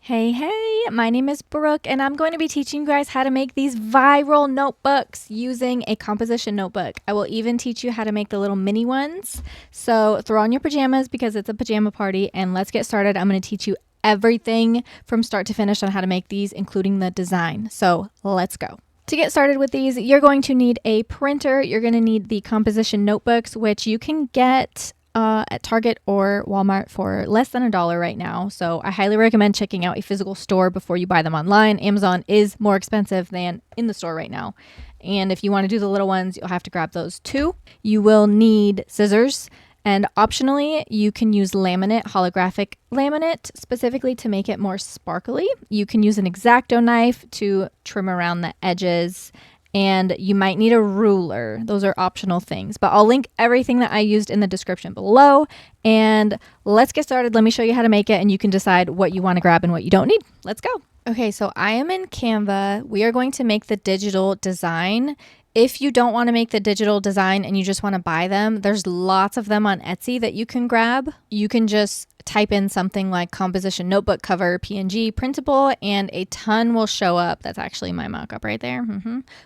Hey, my name is Brooke, and I'm going to be teaching you guys how to make these viral notebooks using a composition notebook. I will even teach you how to make the little mini ones. So throw on your pajamas because it's a pajama party, and let's get started. I'm going to teach you everything from start to finish on how to make these, including the design. So let's go. To get started with these, you're going to need a printer. You're going to need the composition notebooks, which you can get at Target or Walmart for less than $1 right now. So I highly recommend checking out a physical store before you buy them online. Amazon is more expensive than in the store right now. And if you want to do the little ones, you'll have to grab those too. You will need scissors. And optionally, you can use laminate, holographic laminate, specifically to make it more sparkly. You can use an X-Acto knife to trim around the edges, and you might need a ruler. Those are optional things, but I'll link everything that I used in the description below. And let's get started. Let me show you how to make it, and you can decide what you want to grab and what you don't need. Let's go. Okay, so I am in Canva. We are going to make the digital design. If you don't want to make the digital design and you just want to buy them, there's lots of them on Etsy that you can grab. You can just type in something like composition notebook cover PNG printable and a ton will show up. That's actually my mock-up right there.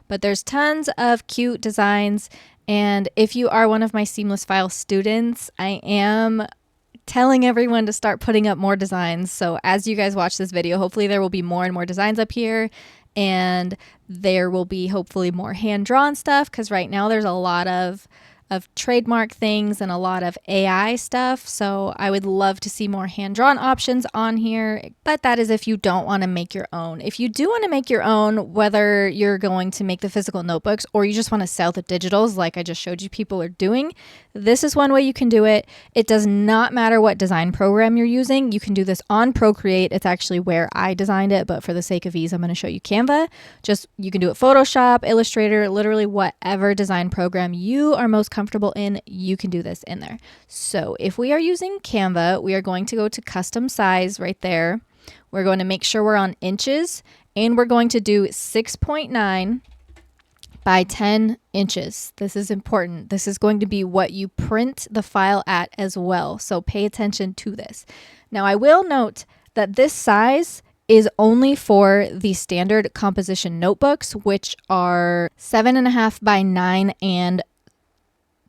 But there's tons of cute designs. And if you are one of my Seamless File students, I am telling everyone to start putting up more designs. So as you guys watch this video, hopefully there will be more and more designs up here. And there will be hopefully more hand-drawn stuff, because right now there's a lot of trademark things and a lot of AI stuff. So I would love to see more hand-drawn options on here, but that is if you don't want to make your own. If you do want to make your own, whether you're going to make the physical notebooks or you just want to sell the digitals like I just showed you people are doing, this is one way you can do it. It does not matter what design program you're using. You can do this on Procreate. It's actually where I designed it, but for the sake of ease, I'm going to show you Canva. You can do it Photoshop, Illustrator, literally whatever design program you are most comfortable in, you can do this in there. So if we are using Canva, we are going to go to custom size right there. We're going to make sure we're on inches, and we're going to do 6.9 by 10 inches. This is important. This is going to be what you print the file at as well. So pay attention to this. Now I will note that this size is only for the standard composition notebooks, which are 7.5 by 9 and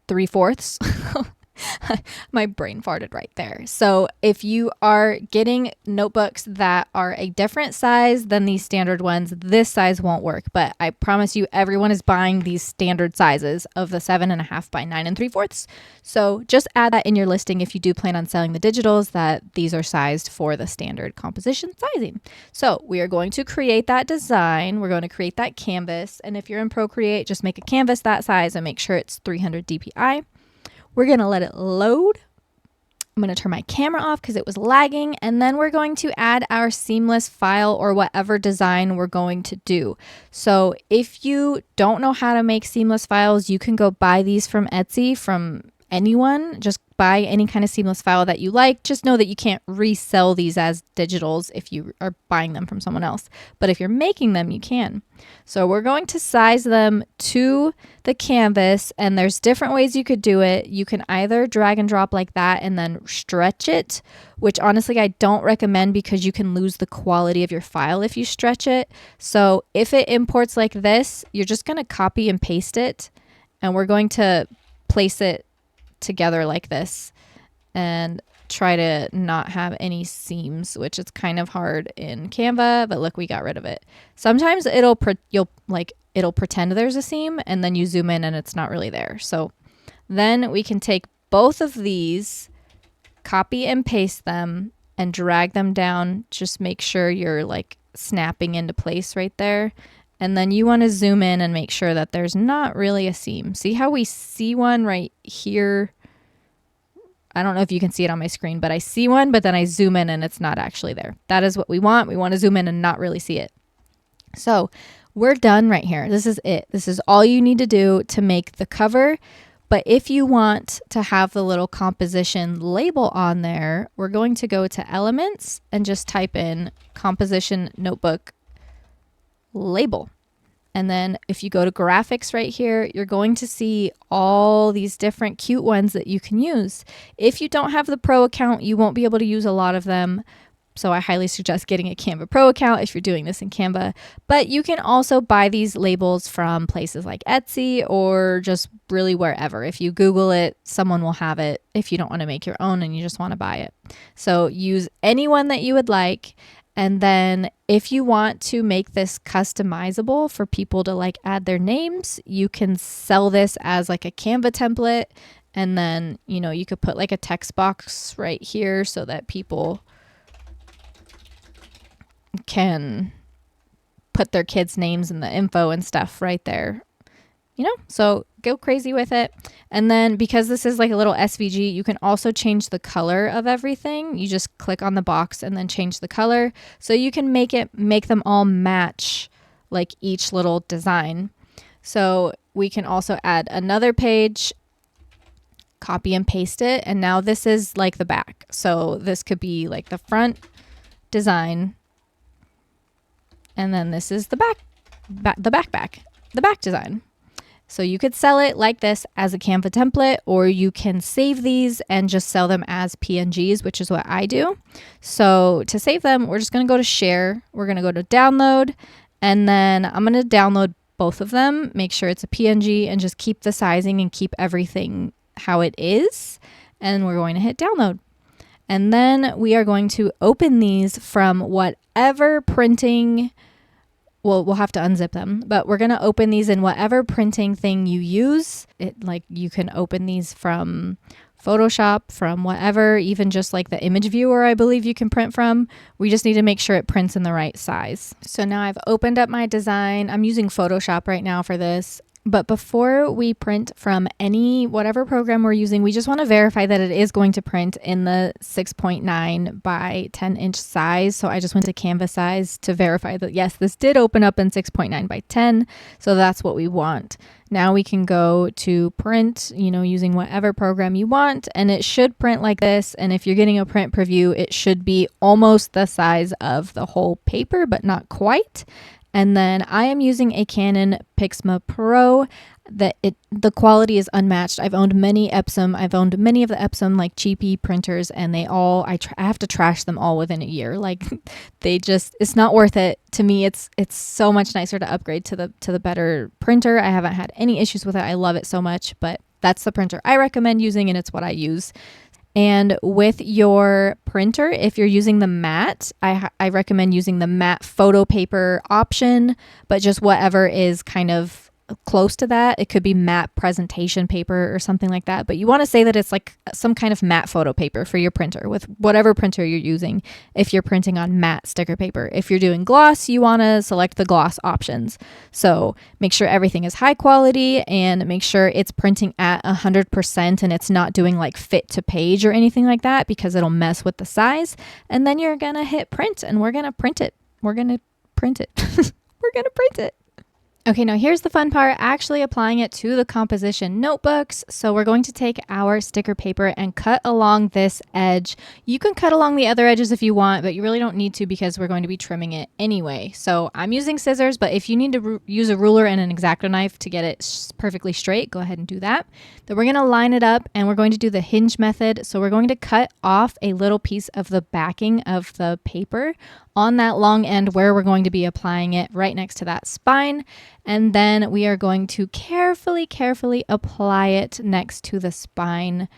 3/4. My brain farted right there. So if you are getting notebooks that are a different size than these standard ones, this size won't work. But I promise you, everyone is buying these standard sizes of the 7.5 by 9 and 3/4. So just add that in your listing if you do plan on selling the digitals, that these are sized for the standard composition sizing. So we are going to create that design. We're going to create that canvas. And if you're in Procreate, just make a canvas that size and make sure it's 300 dpi. We're going to let it load. I'm going to turn my camera off because it was lagging. And then we're going to add our seamless file or whatever design we're going to do. So if you don't know how to make seamless files, you can go buy these from Etsy from anyone. Just buy any kind of seamless file that you like. Just know that you can't resell these as digitals if you are buying them from someone else. But if you're making them, you can. So we're going to size them to the canvas, and there's different ways you could do it. You can either drag and drop like that and then stretch it, which honestly I don't recommend because you can lose the quality of your file if you stretch it. So if it imports like this, you're just going to copy and paste it, and we're going to place it together like this and try to not have any seams, which is kind of hard in Canva, but look, we got rid of it. Sometimes it'll pretend there's a seam, and then you zoom in and it's not really there. So then we can take both of these, copy and paste them, and drag them down. Just make sure you're like snapping into place right there. And then you want to zoom in and make sure that there's not really a seam. See how we see one right here? I don't know if you can see it on my screen, but I see one, but then I zoom in and it's not actually there. That is what we want. We want to zoom in and not really see it. So we're done right here. This is it. This is all you need to do to make the cover. But if you want to have the little composition label on there, we're going to go to Elements and just type in composition notebook label. And then if you go to graphics right here, you're going to see all these different cute ones that you can use. If you don't have the pro account, you won't be able to use a lot of them, So I highly suggest getting a Canva Pro account if you're doing this in Canva. But you can also buy these labels from places like Etsy or just really wherever. If you Google it, someone will have it if you don't want to make your own and you just want to buy it. So use any one that you would like. And then if you want to make this customizable for people to like add their names, you can sell this as like a Canva template. And then, you know, you could put like a text box right here so that people can put their kids' names and the info and stuff right there, you know, so go crazy with it. And then because this is like a little SVG, you can also change the color of everything. You just click on the box and then change the color. So you can make them all match like each little design. So we can also add another page, copy and paste it. And now this is like the back. So this could be like the front design. And then this is the back design. So you could sell it like this as a Canva template, or you can save these and just sell them as PNGs, which is what I do. So to save them, we're just going to go to share. We're going to go to download, and then I'm going to download both of them, make sure it's a PNG, and just keep the sizing and keep everything how it is. And we're going to hit download. And then we are going to open these from whatever printing. Well, we'll have to unzip them, but we're going to open these in whatever printing thing you use. Like you can open these from Photoshop, from whatever, even just like the image viewer, I believe you can print from. We just need to make sure it prints in the right size. So now I've opened up my design. I'm using Photoshop right now for this. But before we print from whatever program we're using, we just want to verify that it is going to print in the 6.9 by 10 inch size. So I just went to Canva size to verify that, yes, this did open up in 6.9 by 10. So that's what we want. Now we can go to print, you know, using whatever program you want, and it should print like this. And if you're getting a print preview, it should be almost the size of the whole paper, but not quite. And then I am using a Canon Pixma Pro. The quality is unmatched. I've owned many Epson. I've owned many of the Epson like cheapy printers, and I have to trash them all within a year. Like it's not worth it to me. It's so much nicer to upgrade to the better printer. I haven't had any issues with it. I love it so much, but that's the printer I recommend using, and it's what I use. And with your printer, if you're using the matte, I recommend using the matte photo paper option, but just whatever is kind of close to that. It could be matte presentation paper or something like that, but you want to say that it's like some kind of matte photo paper for your printer with whatever printer you're using. If you're printing on matte sticker paper, if you're doing gloss, you want to select the gloss options. So make sure everything is high quality and make sure it's printing at 100% and it's not doing like fit to page or anything like that, because it'll mess with the size. And then you're going to hit print, and we're going to print it. We're going to print it. We're going to print it. Okay, now here's the fun part, actually applying it to the composition notebooks. So we're going to take our sticker paper and cut along this edge. You can cut along the other edges if you want, but you really don't need to because we're going to be trimming it anyway. So I'm using scissors, but if you need to use a ruler and an X-Acto knife to get it perfectly straight, go ahead and do that. Then we're going to line it up and we're going to do the hinge method. So we're going to cut off a little piece of the backing of the paper on that long end where we're going to be applying it right next to that spine. And then we are going to carefully apply it next to the spine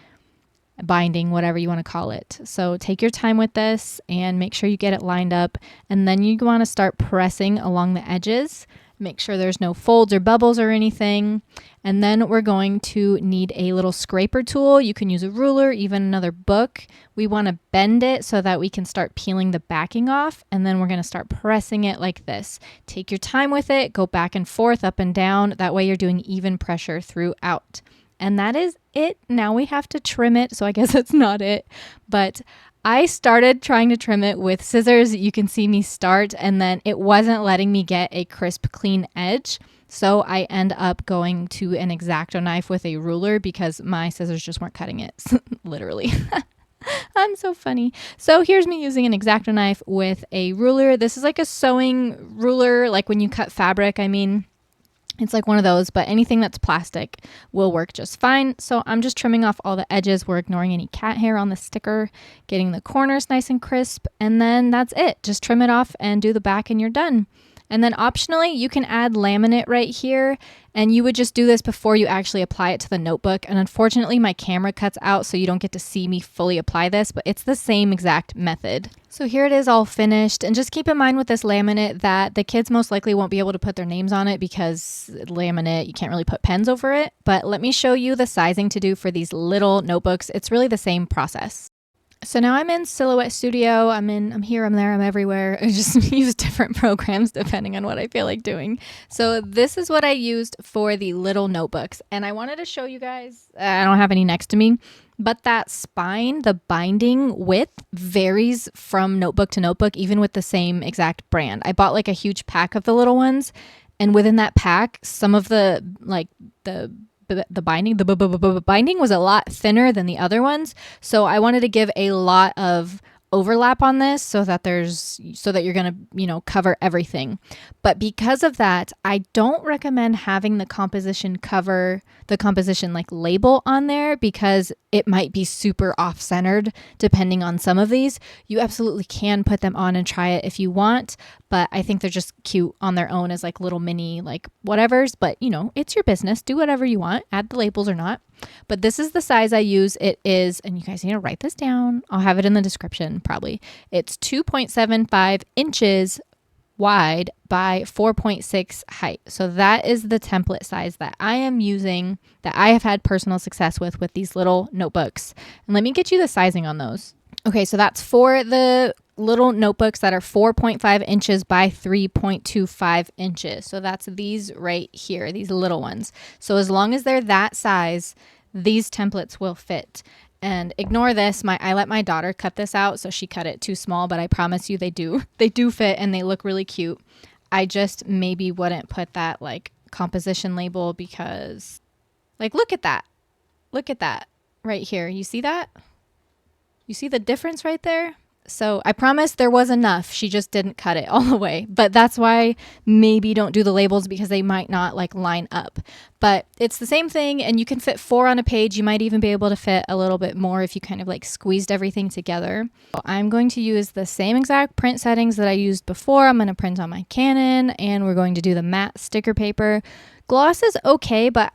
binding, whatever you want to call it. So take your time with this and make sure you get it lined up. And then you want to start pressing along the edges. Make sure there's no folds or bubbles or anything. And then we're going to need a little scraper tool. You can use a ruler, even another book. We want to bend it so that we can start peeling the backing off. And then we're going to start pressing it like this. Take your time with it. Go back and forth, up and down. That way you're doing even pressure throughout. And that is it. Now we have to trim it. So I guess that's not it. But I started trying to trim it with scissors. You can see me start, and then it wasn't letting me get a crisp, clean edge. So I end up going to an X-Acto knife with a ruler because my scissors just weren't cutting it, literally. I'm so funny. So here's me using an X-Acto knife with a ruler. This is like a sewing ruler, like when you cut fabric, I mean. It's like one of those, but anything that's plastic will work just fine. So I'm just trimming off all the edges. We're ignoring any cat hair on the sticker, getting the corners nice and crisp, and then that's it. Just trim it off and do the back and you're done. And then optionally, you can add laminate right here, and you would just do this before you actually apply it to the notebook. And unfortunately, my camera cuts out, so you don't get to see me fully apply this, but it's the same exact method. So here it is all finished, and just keep in mind with this laminate that the kids most likely won't be able to put their names on it because laminate, you can't really put pens over it. But let me show you the sizing to do for these little notebooks. It's really the same process. So now I'm in Silhouette Studio. I'm here, I'm there, I'm everywhere. I just use different programs depending on what I feel like doing. So this is what I used for the little notebooks. And I wanted to show you guys, I don't have any next to me, but that spine, the binding width varies from notebook to notebook, even with the same exact brand. I bought like a huge pack of the little ones. And within that pack, some of the binding was a lot thinner than the other ones. So I wanted to give a lot of overlap on this so that you're going to, cover everything. But because of that, I don't recommend having the composition like label on there because it might be super off-centered depending on some of these. You absolutely can put them on and try it if you want, but I think they're just cute on their own as like little mini like whatevers, but it's your business. Do whatever you want, add the labels or not. But this is the size I use. It is, and you guys need to write this down. I'll have it in the description probably. It's 2.75 inches wide by 4.6 height. So that is the template size that I am using, that I have had personal success with these little notebooks. And let me get you the sizing on those. Okay, so that's for the little notebooks that are 4.5 inches by 3.25 inches. So that's these right here, these little ones. So as long as they're that size, these templates will fit. And ignore this. I let my daughter cut this out, so she cut it too small, but I promise you they do fit and they look really cute. I just maybe wouldn't put that like composition label because like, look at that right here. You see that? You see the difference right there? So I promise there was enough. She just didn't cut it all the way. But that's why maybe don't do the labels because they might not like line up. But it's the same thing and you can fit 4 on a page. You might even be able to fit a little bit more if you kind of like squeezed everything together. So I'm going to use the same exact print settings that I used before. I'm going to print on my Canon and we're going to do the matte sticker paper. Gloss is okay, but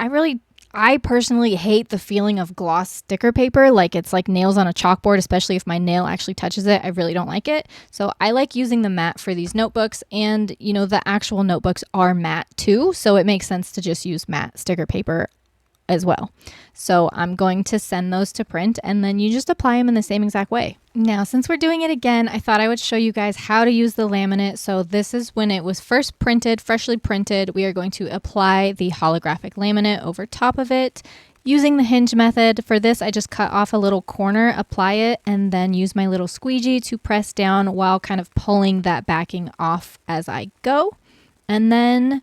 I personally hate the feeling of gloss sticker paper, like it's like nails on a chalkboard, especially if my nail actually touches it. I really don't like it. So I like using the matte for these notebooks, and the actual notebooks are matte too, so it makes sense to just use matte sticker paper as well. So I'm going to send those to print and then you just apply them in the same exact way. Now, since we're doing it again, I thought I would show you guys how to use the laminate. So this is when it was first printed, freshly printed. We are going to apply the holographic laminate over top of it using the hinge method. For this, I just cut off a little corner, apply it, and then use my little squeegee to press down while kind of pulling that backing off as I go. And then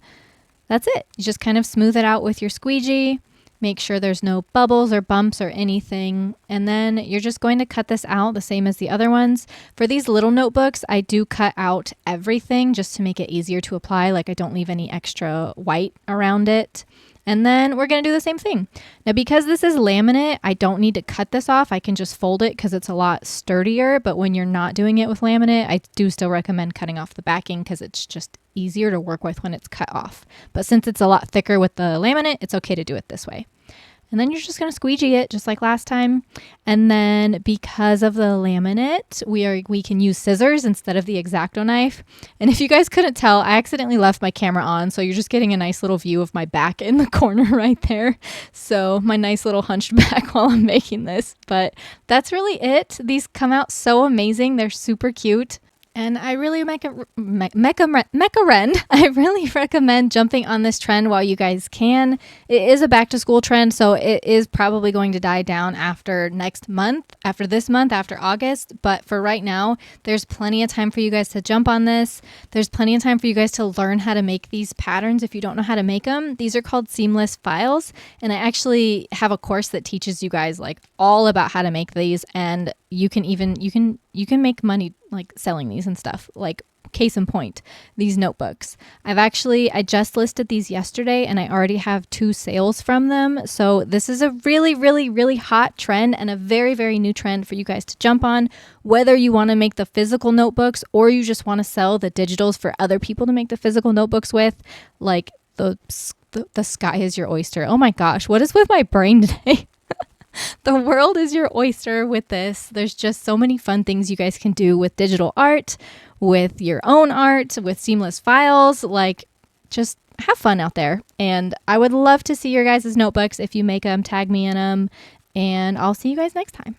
that's it. You just kind of smooth it out with your squeegee. Make sure there's no bubbles or bumps or anything. And then you're just going to cut this out the same as the other ones. For these little notebooks, I do cut out everything just to make it easier to apply. Like I don't leave any extra white around it. And then we're going to do the same thing. Now, because this is laminate, I don't need to cut this off. I can just fold it because it's a lot sturdier. But when you're not doing it with laminate, I do still recommend cutting off the backing because it's just easier to work with when it's cut off. But since it's a lot thicker with the laminate, it's okay to do it this way. And then you're just going to squeegee it just like last time. And then because of the laminate, we can use scissors instead of the X-Acto knife. And if you guys couldn't tell, I accidentally left my camera on. So you're just getting a nice little view of my back in the corner right there. So my nice little hunched back while I'm making this. But that's really it. These come out so amazing. They're super cute. And I really I really recommend jumping on this trend while you guys can. It is a back to school trend, so it is probably going to die down after next month, after this month, after August. But for right now, there's plenty of time for you guys to jump on this. There's plenty of time for you guys to learn how to make these patterns if you don't know how to make them. These are called seamless files. And I actually have a course that teaches you guys like all about how to make these. And you can make money like selling these and stuff. Like, case in point, these notebooks. I just listed these yesterday and I already have 2 sales from them. So this is a really, really, really hot trend and a very, very new trend for you guys to jump on, whether you want to make the physical notebooks or you just want to sell the digitals for other people to make the physical notebooks with. Like, the sky is your oyster. Oh my gosh, what is with my brain today? The world is your oyster with this. There's just so many fun things you guys can do with digital art, with your own art, with seamless files. Like, just have fun out there. And I would love to see your guys' notebooks. If you make them, tag me in them. And I'll see you guys next time.